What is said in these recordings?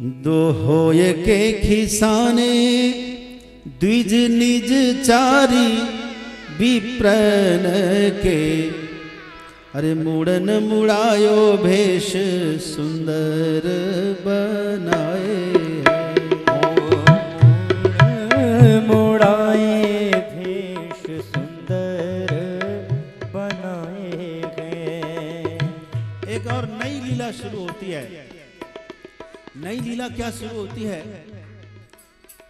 दो होय के खिसाने द्विज निज चारी विप्रन के। अरे मुड़न मुड़ायो भेष सुंदर बनाए, मुड़ाए भेष सुंदर बनाए गए। एक और नई लीला शुरू होती है। नई लीला क्या शुरू होती है?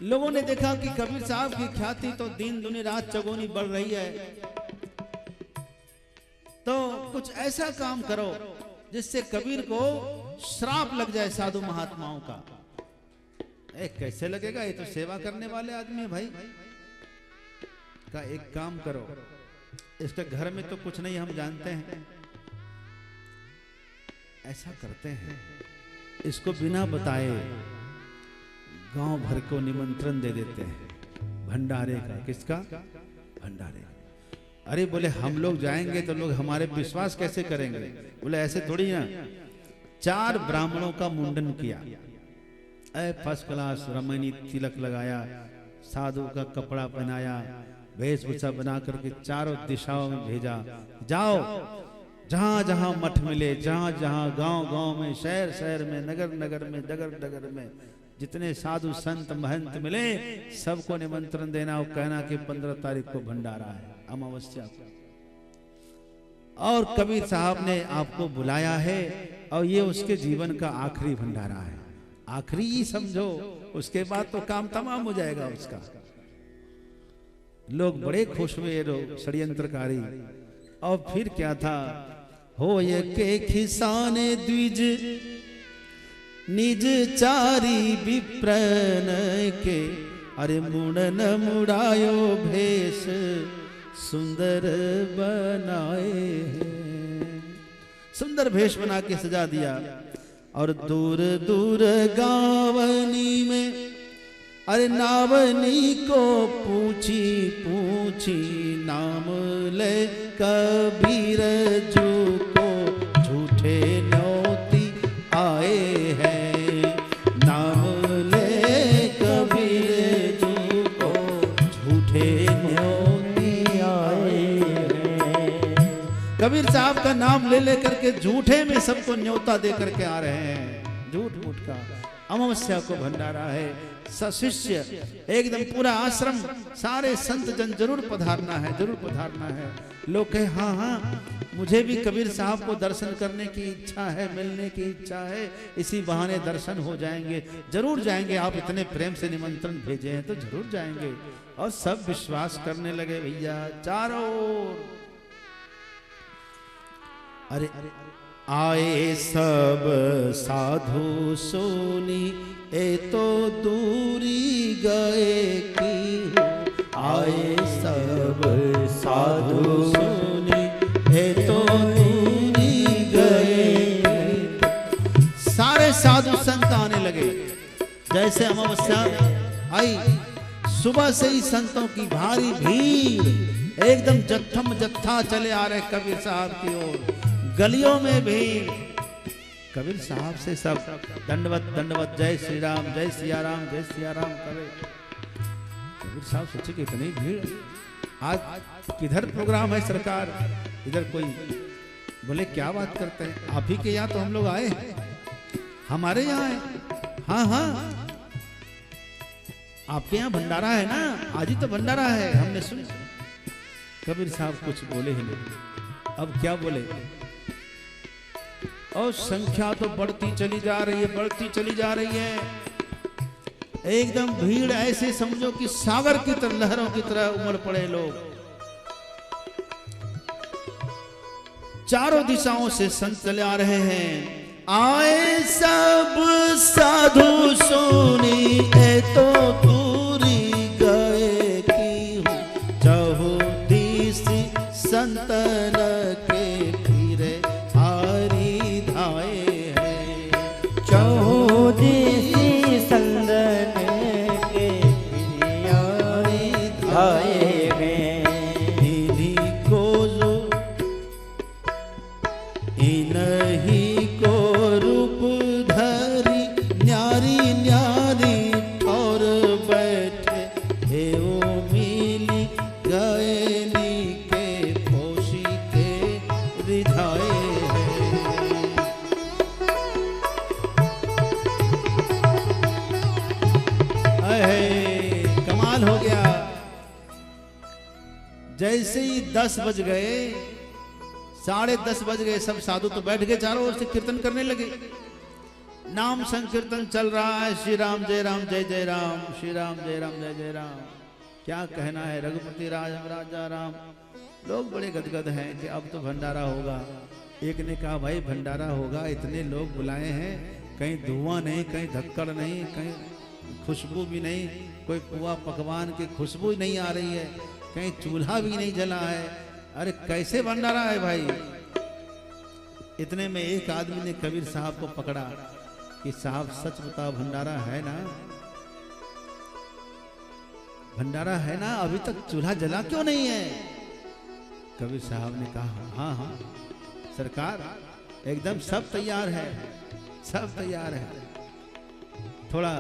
लोगों ने देखा कि कबीर साहब की ख्याति तो दिन दुनी रात चौगुनी बढ़ रही है, तो कुछ ऐसा काम करो जिससे कबीर को श्राप लग जाए साधु महात्माओं का। कैसे लगेगा? ये तो सेवा करने वाले आदमी है भाई। का एक काम करो, इसके घर में तो कुछ नहीं, हम जानते हैं। ऐसा करते हैं, इसको बिना बताए गांव भर को निमंत्रण दे देते हैं भंडारे का। किसका? भंडारे। अरे बोले हम लोग जाएंगे तो लोग हमारे विश्वास कैसे करेंगे? बोले ऐसे थोड़ी ना। 4 ब्राह्मणों का मुंडन किया, फर्स्ट क्लास रमणी तिलक लगाया, साधु का कपड़ा पहनाया, वेशभूषा बना करके चारों दिशाओं में भेजा। जाओ जहां जहां मठ मिले, जहां जहां गांव गांव में, शहर शहर में, नगर नगर में, डगर डगर में जितने साधु संत महंत मिले सबको निमंत्रण देना और कहना कि 15 तारीख को भंडारा है, अमावस्या को। और कबीर साहब ने आपको बुलाया है और ये उसके जीवन का आखिरी भंडारा है। आखिरी ही समझो, उसके बाद तो काम तमाम हो जाएगा उसका। लोग बड़े खुश हुए, लोग षड्यंत्रकारी। और फिर क्या था? हो ये के खिसाने द्विज निज चारी विप्रन के। अरे मुड़न मुड़ायो भेष सुंदर बनाए। सुंदर भेष बना के सजा दिया और दूर दूर गावनी में, अरे नावनी को पूछी पूछी नाम ले कबीर जू को झूठे न्योती आए हैं। नाम ले कबीर जू को झूठे न्योती आए हैं। कबीर साहब का नाम ले लेकर के झूठे में सबको न्योता दे करके आ रहे हैं। झूठ मूठ का अमावस्या को भंडारा है। सशिष्य एकदम पूरा आश्रम, सारे संत जन जरूर पधारना है, जरूर पधारना है। लोग कहे हाँ हाँ मुझे भी कबीर साहब को दर्शन करने की इच्छा है, मिलने की इच्छा है, इसी बहाने दर्शन हो जाएंगे। जरूर जाएंगे, आप इतने प्रेम से निमंत्रण भेजे हैं तो जरूर जाएंगे। और सब विश्वास करने लगे भैया चारों ओर। अरे आए सब साधु सोनी ए तो दूरी गए की। आए सब साधु सोनी ए तो दूरी गए। सारे साधु संत आने लगे। जैसे अमावस्या आई, सुबह से ही संतों की भारी भीड़, एकदम जत्थम जत्था चले आ रहे कबीर साहब की ओर। गलियों में भी कबीर साहब से सब दंडवत दंडवत, जय श्री राम, जय सिया राम, जय सिया राम करे। कबीर साहब सोचे कि इतनी भीड़, आज किधर प्रोग्राम है सरकार? इधर कोई बोले क्या बात करते हैं, आप ही के यहाँ तो हम लोग आए हैं, हमारे यहाँ है। हाँ हाँ आपके यहाँ भंडारा है ना, आज ही तो भंडारा है, हमने सुन। कबीर साहब कुछ बोले ही नहीं। अब क्या बोले? और संख्या तो बढ़ती चली जा रही है, बढ़ती चली जा रही है। एकदम भीड़ ऐसे समझो कि सागर की तरह, लहरों की तरह उमड़ पड़े लोग। चारों दिशाओं से संत चले आ रहे हैं। आए सब साधु सोनी ए तो दूरी गए की हूँ। चहु दिस संतन के फिरे हारी धाए हैं। चहु दिस संतन के फिरे हारी धाए हैं। इन्हीं को जो इन्हीं को रूप धरी न्यारी रिझाए हैं। अहे कमाल हो गया। जैसे ही 10 बज गए, 10:30 बज गए, सब साधु तो बैठ गए, चारों ओर से कीर्तन करने लगे। नाम संकीर्तन चल रहा है, श्री राम जय राम जय जय राम, श्री राम जय राम जय जय राम। क्या कहना है, रघुपति राजा राम। लोग बड़े गदगद हैं कि अब तो भंडारा होगा। एक ने कहा भाई भंडारा होगा, इतने लोग बुलाए हैं, कहीं धुआं नहीं, कहीं धक्कड़ नहीं, कहीं खुशबू भी नहीं, कोई पुआ पकवान की खुशबू नहीं आ रही है, कहीं चूल्हा भी नहीं जला है। अरे कैसे भंडारा है भाई। इतने में एक आदमी ने कबीर साहब को पकड़ा कि साहब सच बताओ भंडारा है ना, भंडारा है ना, अभी तक चूल्हा जला क्यों नहीं है। कबीर साहब ने कहा हाँ हाँ सरकार, एकदम सब तैयार है, सब तैयार है। थोड़ा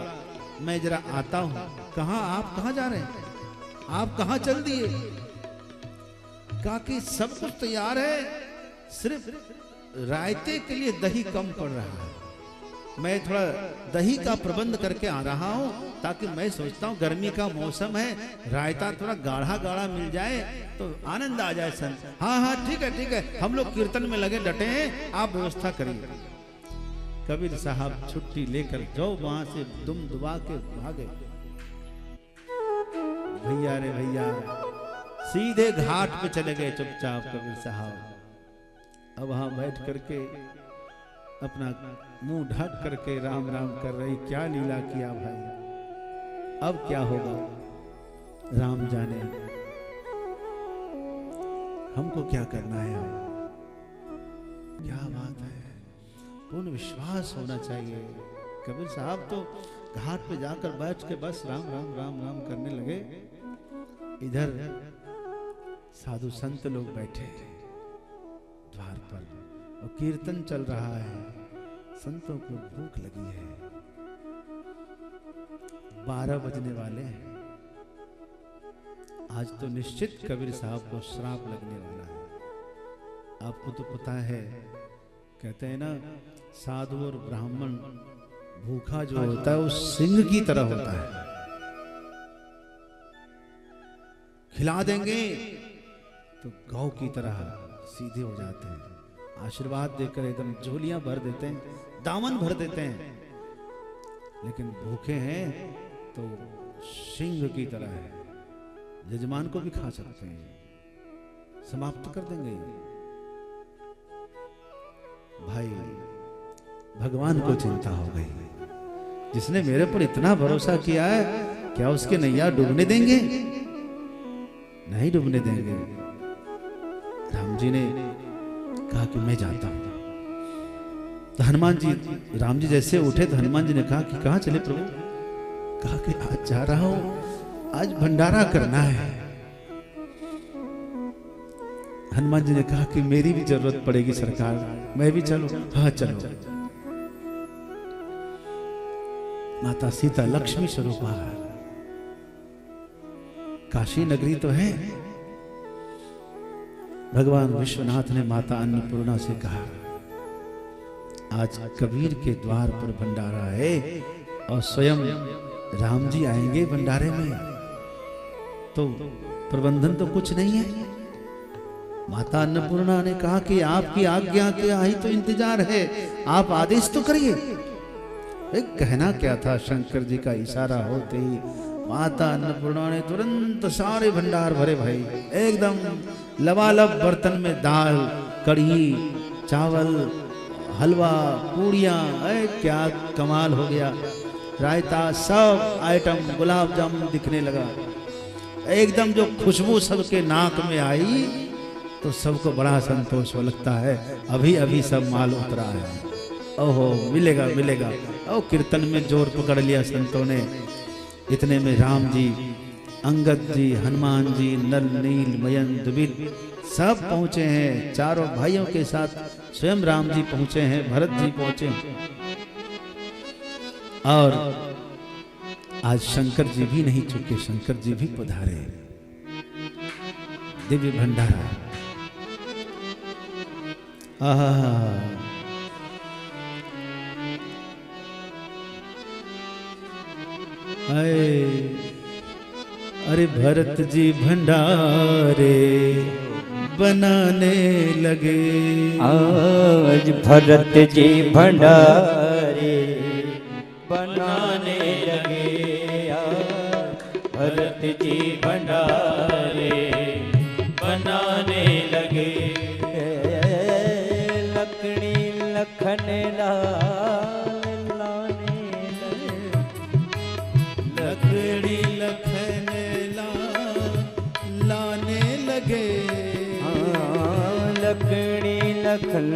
मैं जरा आता हूं। कहाँ, आप कहाँ जा रहे हैं, आप कहाँ चल दिए। कहा कि सब कुछ तैयार है, सिर्फ रायते के लिए दही कम पड़ रहा है। मैं थोड़ा दही का प्रबंध करके आ रहा हूं, ताकि मैं सोचता हूं गर्मी का मौसम है, रायता थोड़ा गाढ़ा गाढ़ा मिल जाए तो आनंद आ जाए संत। हाँ हाँ ठीक है ठीक है, हम लोग कीर्तन में लगे डटे हैं, आप व्यवस्था करिए। कबीर साहब छुट्टी लेकर जो वहां से दुम दुबा के भागे। भैया रे भैया, सीधे घाट पे चले गए चुपचाप कबीर साहब। अब वहां बैठ करके अपना मुंह ढक करके राम राम कर रही। क्या लीला किया भाई, अब क्या होगा राम जाने, हमको क्या करना है। क्या बात है, पूर्ण विश्वास होना चाहिए। कबीर साहब तो घाट पे जाकर बैठ के बस राम राम राम राम करने लगे। इधर साधु संत लोग बैठे द्वार पर और कीर्तन चल रहा है। संतों को भूख लगी है, 12 बजने वाले हैं। आज तो निश्चित कबीर साहब को श्राप लगने वाला है। आपको तो पता है, कहते हैं ना साधु और ब्राह्मण भूखा जो होता है वो सिंह की तरह होता है। खिला देंगे तो गौ की तरह सीधे हो जाते हैं। आशीर्वाद देकर एकदम झोलियां भर देते हैं, दामन भर देते हैं। लेकिन भूखे हैं तो सिंह की तरह है, यजमान को भी खा सकते हैं, समाप्त कर देंगे। भाई भगवान को चिंता हो गई, जिसने मेरे पर इतना भरोसा किया है, क्या उसके नैया डूबने देंगे? नहीं डूबने देंगे। राम जी ने कहा कि मैं जाता हूं। तो हनुमान जी, राम जी जैसे उठे तो हनुमान जी ने कहा कि कहां चले प्रभु? कहा कि आज जा रहा हूं, आज भंडारा करना है। हनुमान जी ने कहा कि मेरी भी जरूरत पड़ेगी सरकार, मैं भी चलूं? हाँ चलो। माता सीता लक्ष्मी स्वरूपा है, काशी नगरी तो है। भगवान विश्वनाथ ने माता अन्नपूर्णा से कहा आज कबीर के द्वार पर भंडारा है और स्वयं राम जी आएंगे भंडारे में, तो प्रबंधन तो कुछ नहीं है। माता अन्नपूर्णा ने कहा कि आपकी आज्ञा के ही तो इंतजार है, आप आदेश तो करिए। कहना क्या था, शंकर जी का इशारा होते ही माता अन्नपूर्णा ने तुरंत सारे भंडार भरे भाई। एकदम लबालब बर्तन में दाल, कढ़ी, चावल, हलवा, पूड़ियाँ, क्या कमाल हो गया। रायता, सब आइटम, गुलाब जामुन दिखने लगा। एकदम जो खुशबू सबके नाक में आई तो सबको बड़ा संतोष लगता है, अभी अभी सब माल उतरा है। ओहो मिलेगा मिलेगा। ओ कीर्तन में जोर पकड़ लिया संतों ने। इतने में राम जी, अंगद जी, हनुमान जी, नल, नील, मयंक, दुबिल सब पहुंचे हैं। चारों भाइयों के साथ स्वयं राम जी पहुंचे हैं, भरत जी पहुंचे हैं। और आज शंकर जी भी नहीं चुके, शंकर जी भी पधारे। दिव्य भंडारा। आहा आए अरे भरत जी भंडारे बनाने लगे। आज भरत जी भंडारे बनाने लगे। आज भरत जी भंडारे बनाने लगे। लकड़ी लखन लाने लगे। लकड़ी लखन लाने लगे। लकड़ी लखन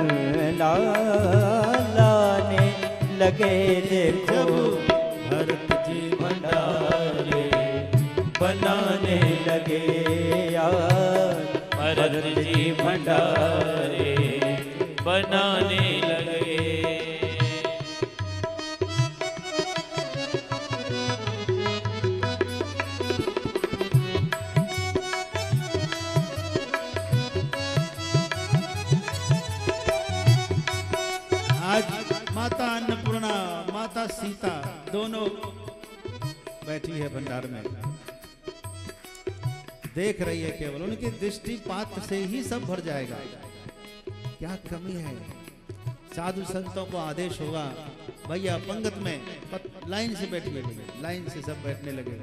लाने लगे। देखो भरत जी भंडारे बनाने लगे। यार भरत जी भंडारे बनाने लगे। आज माता अन्नपूर्णा माता सीता दोनों बैठी है भंडार में, देख रही है। केवल उनकी दृष्टिपात से ही सब भर जाएगा। क्या कमी है? साधु संतों को आदेश होगा, भैया पंगत में लाइन से बैठिए। लाइन से सब बैठने लगे।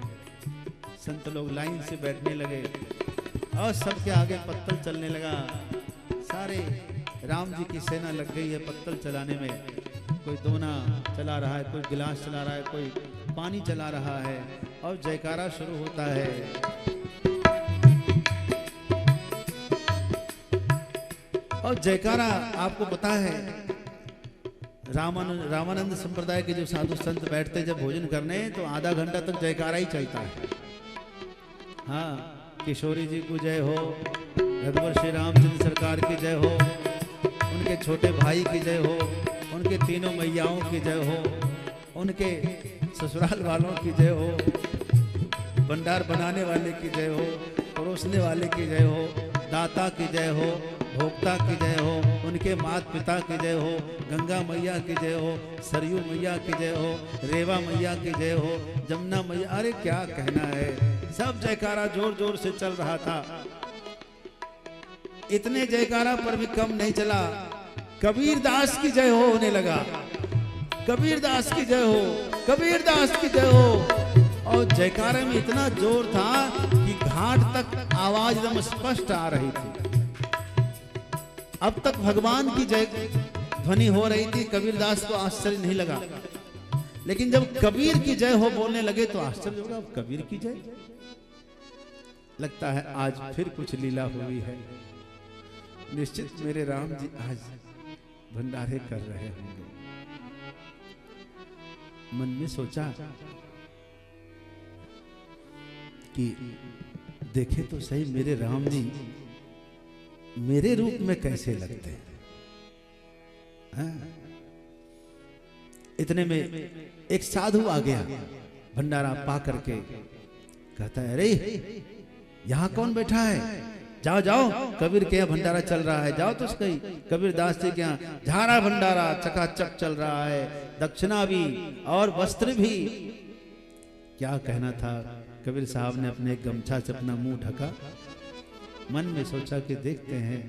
संत लोग लाइन से बैठने लगे और सबके आगे पत्तल चलने लगा। सारे राम जी की सेना लग गई है पत्तल चलाने में। कोई दोना चला रहा है, कोई गिलास चला रहा है, कोई पानी चला रहा है और जयकारा शुरू होता है। और जयकारा आपको पता है, रामानंद संप्रदाय के जो साधु संत बैठते जब भोजन करने तो आधा घंटा तक जयकारा ही चलता है। हाँ, किशोरी जी को जय हो, रघुवर श्री रामचंद्र सरकार की जय हो, उनके छोटे भाई की जय हो, उनके तीनों मैयाओं की जय हो, उनके ससुराल वालों की जय हो, भंडार बनाने वाले की जय हो, परोसने वाले की जय हो, दाता की जय हो, भोक्ता की जय हो, उनके माता पिता की जय हो, गंगा मैया की जय हो, सरयू मैया की जय हो, रेवा मैया की जय हो, जमुना मैया। अरे क्या कहना है, सब जयकारा जोर जोर से चल रहा था। इतने जयकारा पर भी कम नहीं चला। कबीर दास की जय हो होने लगा। कबीर दास की जय हो, कबीर दास की जय हो। और जयकारे में इतना जोर था कि घाट तक आवाज एकदम स्पष्ट आ रही थी। अब तक भगवान की जय ध्वनि हो रही थी, कबीर दास को आश्चर्य नहीं लगा। लेकिन जब कबीर की जय हो बोलने लगे तो आश्चर्य होगा। कबीर की जय, लगता है आज फिर कुछ लीला हुई है। निश्चित मेरे राम जी आज भंडारे कर रहे होंगे। मन में सोचा कि देखे तो सही मेरे राम जी मेरे रूप में कैसे लगते हैं। इतने में एक साधु आ गया भंडारा पा करके, कहता है, अरे यहाँ कौन बैठा है? जाओ जाओ, कबीर के यहाँ भंडारा चल रहा है, जाओ तो सही। कबीर दास जी के यहाँ झारा भंडारा चकाचक चल रहा है, दक्षिणा भी और वस्त्र भी। क्या कहना था, कबीर साहब ने अपने गमछा से अपना मुंह ढका। मन में सोचा कि देखते हैं,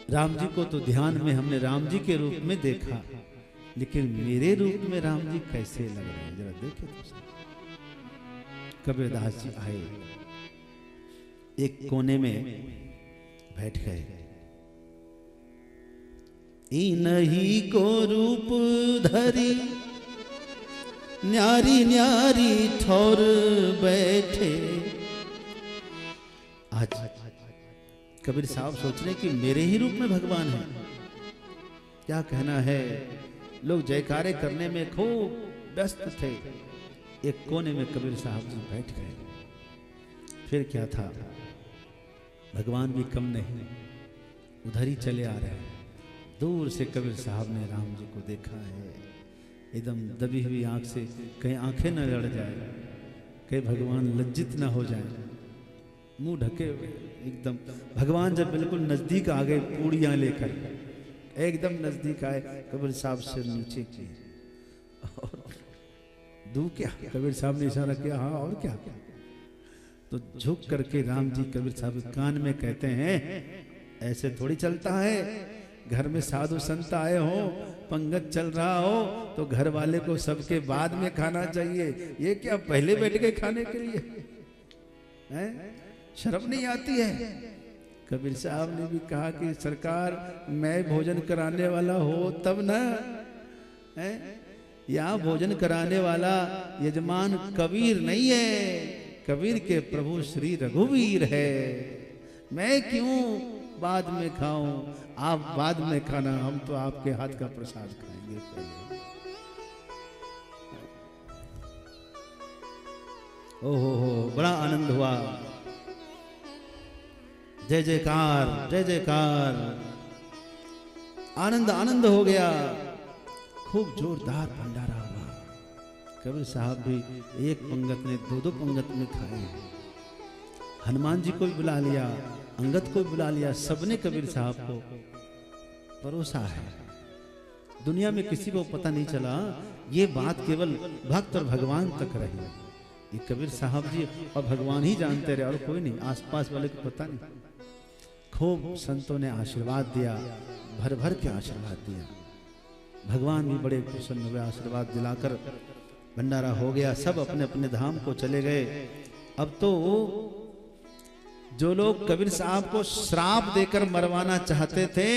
राम जी को तो ध्यान में हमने राम जी के रूप में देखा, लेकिन मेरे रूप में राम जी कैसे लग रहे हैं, जरा देखे तो। कबीरदास जी आए, एक कोने में बैठ गए। इन्हीं को रूप धरी न्यारी न्यारी ठौर बैठे। आज कबीर साहब सोच रहे कि मेरे ही रूप में भगवान है। क्या कहना है, लोग जयकारे करने में खूब व्यस्त थे। एक कोने में कबीर साहब जी बैठ गए। फिर क्या था, भगवान भी कम नहीं, उधर ही चले आ रहे हैं। दूर से कबीर साहब ने राम जी को देखा है, एकदम दबी हुई आंख से, कहीं आंखें न लड़ जाए, कहीं भगवान लज्जित न हो जाए, मुंह ढके हुए एकदम भगवान जब बिल्कुल नजदीक आ गए पूड़ियां लेकर, एकदम नजदीक आए, कबीर साहब सिर नीचे किए और दू क्या, कबीर साहब ने इशारा किया हाँ और क्या, तो झुक करके राम जी कबीर साहब के कान में कहते हैं ऐसे थोड़ी चलता है, घर में साधु संत आए हो, पंगत चल रहा हो तो घर वाले को सबके बाद में खाना चाहिए, ये क्या पहले बैठ के खाने के लिए हैं? शर्म नहीं आती है? कबीर साहब ने भी कहा कि सरकार मैं भोजन कराने वाला हो तब ना है, यहाँ भोजन कराने वाला यजमान कबीर नहीं है, कबीर के प्रभु श्री रघुवीर है, मैं क्यों बाद में खाऊं, आप बाद में खाना, हम तो आपके हाथ का प्रसाद खाएंगे पहले। ओहो बड़ा आनंद हुआ, जय जयकार जय जयकार, आनंद आनंद हो गया, खूब जोरदार भंडारा हुआ। कबीर साहब भी एक पंगत में दो पंगत में खाए, हनुमान जी को भी बुला लिया, अंगद को बुला लिया, सबने कबीर साहब को परोसा है। दुनिया में किसी को पता नहीं चला, ये बात केवल भक्त और भगवान तक रही, ये कबीर साहब जी और भगवान ही जानते रहे और कोई नहीं, आसपास वाले को पता नहीं। खूब संतों ने आशीर्वाद दिया, भर भर के आशीर्वाद दिया, भगवान भी बड़े प्रसन्न हुए, आशीर्वाद दिलाकर भंडारा हो गया, सब अपने अपने धाम को चले गए। अब तो जो लोग कबीर साहब को श्राप देकर मरवाना चाहते थे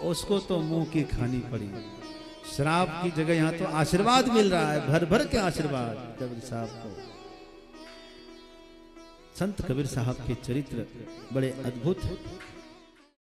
उसको तो मुंह की खानी पड़ी, श्राप की जगह यहां तो आशीर्वाद मिल रहा है, भर भर के आशीर्वाद कबीर साहब को। संत कबीर साहब के चरित्र बड़े अद्भुत